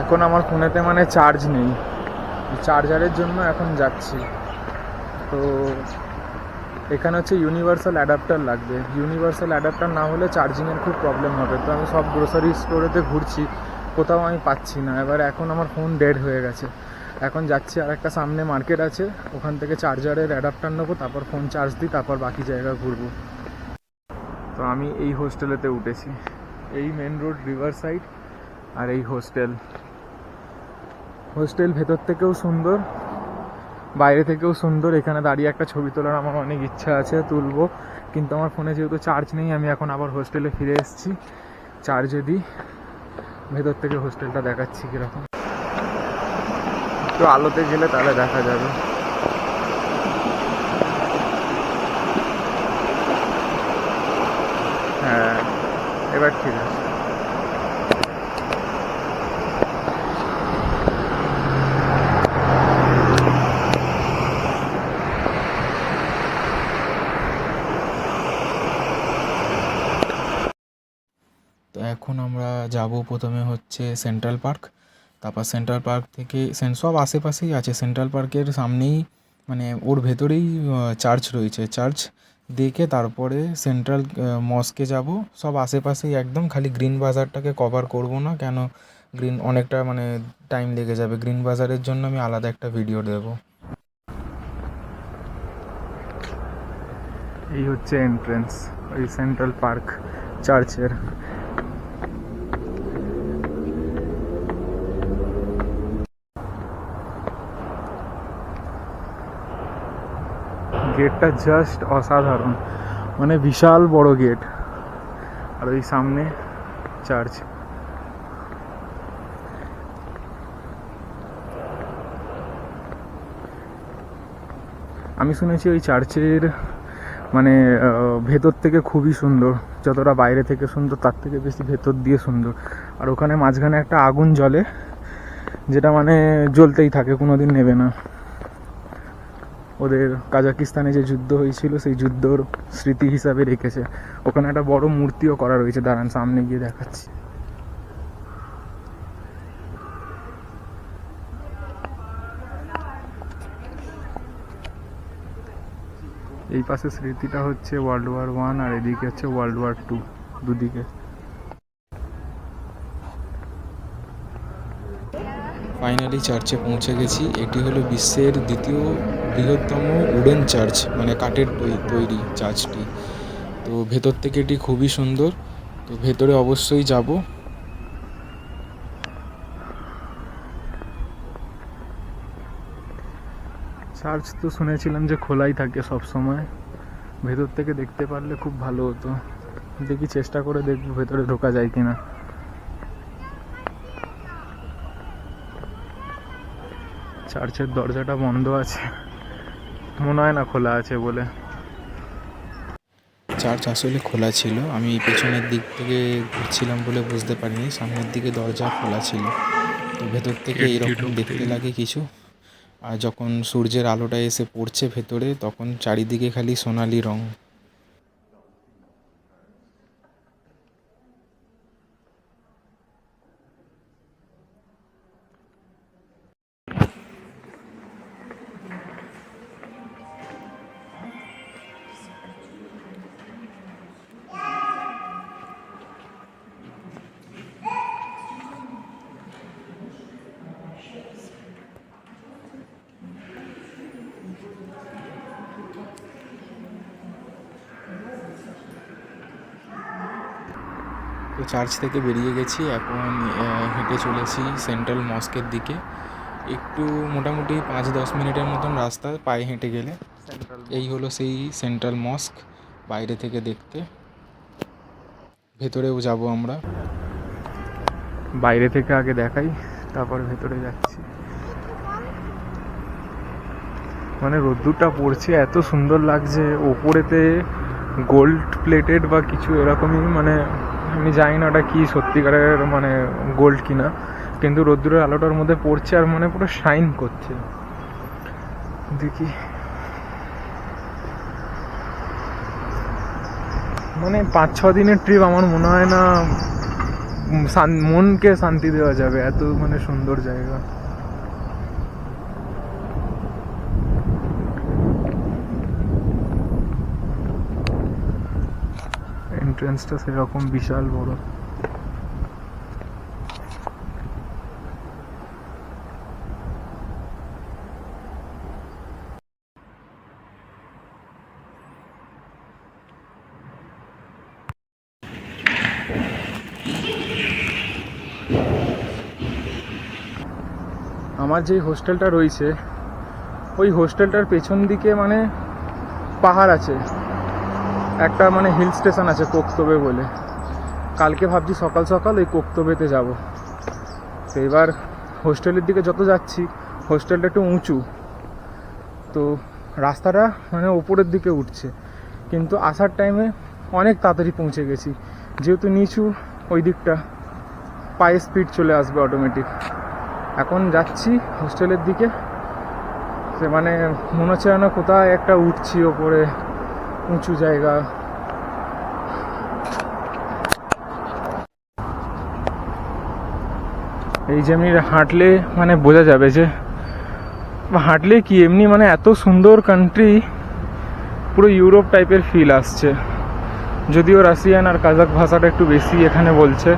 এখন আমার ফোনেতে মানে চার্জ নেই, চার্জারের জন্য এখন যাচ্ছি। তো এখানে হচ্ছে ইউনিভার্সাল অ্যাডাপ্টার লাগবে, ইউনিভার্সাল অ্যাডাপ্টার না হলে চার্জিংয়ের খুব প্রবলেম হবে। তো আমি সব গ্রোসারি স্টোরেতে ঘুরছি, কোথাও আমি পাচ্ছি না। এবার এখন আমার ফোন ডেড হয়ে গেছে, এখন যাচ্ছি আর একটা সামনে মার্কেট আছে, ওখান থেকে চার্জারের অ্যাডাপ্টার নেবো, তারপর ফোন চার্জ দিই, তারপর বাকি জায়গা ঘুরবো। তো আমি এই হোস্টেলেতে উঠেছি, এই মেন রোড রিভার সাইড, আর এই হোস্টেল ভেতর থেকেও সুন্দর, বাইরে থেকেও সুন্দর। এখানে দাঁড়িয়ে একটা ছবি তোলার আমার অনেক ইচ্ছা আছে, তুলবো, কিন্তু আমার ফোনে যেহেতু চার্জ নেই, আমি এখন আবার হোস্টেলে ফিরে এসেছি। চার্জে দিই, ভেতর থেকে হোস্টেলটা দেখাচ্ছি কীরকম। একটু আলোতে গেলে তাহলে দেখা যাবে। হ্যাঁ, এবার ঠিক আছে। তো এখন আমরা যাব প্রথমে হচ্ছে সেন্ট্রাল পার্ক, তারপর সেন্ট্রাল পার্ক থেকে সব আশেপাশেই আছে, সেন্ট্রাল পার্কের সামনেই মানে ওর ভেতরেই চার্চ রয়েছে। চার্চ দেখে তারপরে সেন্ট্রাল মস্কে যাব। সব আশেপাশেই একদম, খালি গ্রিন বাজারটাকে কভার করব না, কেন গ্রিন অনেকটা মানে টাইম লেগে যাবে। গ্রিন বাজারের জন্য আমি আলাদা একটা ভিডিও দেব। এই হচ্ছে এন্ট্রেন্স ওই সেন্ট্রাল পার্ক চার্চের। গেটটা জাস্ট অসাধারণ, মানে বিশাল বড় গেট, আর ওই সামনে চার্চ। আমি শুনেছি ওই চার্চের মানে ভেতর থেকে খুবই সুন্দর, যতটা বাইরে থেকে সুন্দর তার থেকে বেশি ভেতর দিয়ে সুন্দর। আর ওখানে মাঝখানে একটা আগুন জ্বলে, যেটা মানে জ্বলতেই থাকে, কোনোদিন নেবে না। ওদের কাজাকিস্তানে যে যুদ্ধ হয়েছিল সেই যুদ্ধর স্মৃতি হিসাবে রেখেছে। ওখানে একটা বড় মূর্তিও করা রয়েছে, দাঁড়ান সামনে গিয়ে দেখাচ্ছি। এই পাশে স্মৃতিটা হচ্ছে ওয়ার্ল্ড ওয়ার 1, আর এদিকে হচ্ছে ওয়ার্ল্ড ওয়ার 2, দুদিকে। ফাইনালি চার্চে পৌঁছে গেছি। এটি হলো বিশ্বের দ্বিতীয় বৃহত্তম উডেন চার্চ, মানে কাঠের তৈরি চার্চটি। তো ভেতর থেকে এটি খুবই সুন্দর, তো ভেতরে অবশ্যই যাব। চার্চ তো শুনেছিলাম যে খোলাই থাকে সব সময়, ভেতর থেকে দেখতে পারলে খুব ভালো হতো। দেখি, চেষ্টা করে দেখবো ভেতরে ঢোকা যায় কিনা। চার্চের দরজাটা বন্ধ আছে, মনে হয় না খোলা আছে বলে। চার্চ আসলে খোলা ছিল, আমি পেছনের দিক থেকে ঘুরছিলাম বলে বুঝতে পারিনি, সামনের দিকে দরজা খোলা ছিল। তো ভেতর থেকে এইরকম দেখতে লাগে কিছু। আর যখন সূর্যের আলোটা এসে পড়ছে ভেতরে, তখন চারিদিকে খালি সোনালি রং। তো চার্চ থেকে বেরিয়ে গেছি, এখন হেঁটে চলেছি সেন্ট্রাল মস্কের দিকে। একটু মোটামুটি 5-10 মিনিটের মতন রাস্তা পায়ে হেঁটে গেলে। এই হলো সেই সেন্ট্রাল মস্ক বাইরে থেকে দেখতে। ভেতরেও যাব আমরা, বাইরে থেকে আগে দেখাই, তারপর ভেতরে যাচ্ছি। মানে রোদ্দুরটা পড়ছে, এত সুন্দর লাগছে। ওপরেতে গোল্ড প্লেটেড বা কিছু এরকমই, মানে আমি জানি না ওটা কি সত্যিকারের মানে গোল্ড কিনা, কিন্তু রোদ্দুরের আলোটার মধ্যে পড়ছে আর মানে পুরো শাইন করছে। দেখি, মানে 5-6 দিনের ট্রিপ আমার মনে হয় না মনকে শান্তি দেওয়া যাবে, এত মানে সুন্দর জায়গা। এন্ট্রান্সটা সেরকম বিশাল বড়। আমার যেই হোস্টেলটা রয়েছে ওই হোস্টেলটার পেছন দিকে মানে পাহাড় আছে, একটা মানে হিল স্টেশন আছে কোকতবে বলে। কালকে ভাবছি সকাল সকাল ওই কোকতবেতে যাব। তো এবার হোস্টেলের দিকে যত যাচ্ছি, হোস্টেলটা একটু উঁচু, তো রাস্তাটা মানে ওপরের দিকে উঠছে, কিন্তু আসার টাইমে অনেক তাড়াতাড়ি পৌঁছে গেছি। যেহেতু নিচু ওই দিকটা, পায়ে স্পিড চলে আসবে অটোমেটিক। এখন যাচ্ছি হোস্টেলের দিকে, সে মানে মনে হচ্ছে যেন কোথায় একটা উঠছি ওপরে, উঁচু জায়গা। এই যে এমনি হাঁটলে মানে বোঝা যাবে যে হাঁটলে কি এমনি মানে এত সুন্দর কান্ট্রি, পুরো ইউরোপ টাইপের ফিল আসছে। যদিও রাশিয়ান আর কাজাক ভাষাটা একটু বেশি এখানে বলছে,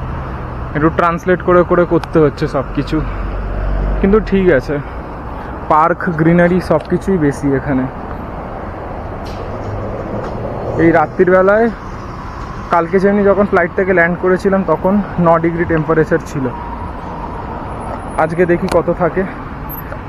একটু ট্রান্সলেট করে করে করতে হচ্ছে সব কিছু, কিন্তু ঠিক আছে। পার্ক, গ্রিনারি সব কিছুই বেশি এখানে। এই রাত্রির বেলায় কালকে যেমনি যখন ফ্লাইট থেকে ল্যান্ড করেছিলাম তখন 9 ডিগ্রি টেম্পারেচার ছিল, আজকে দেখি কত থাকে।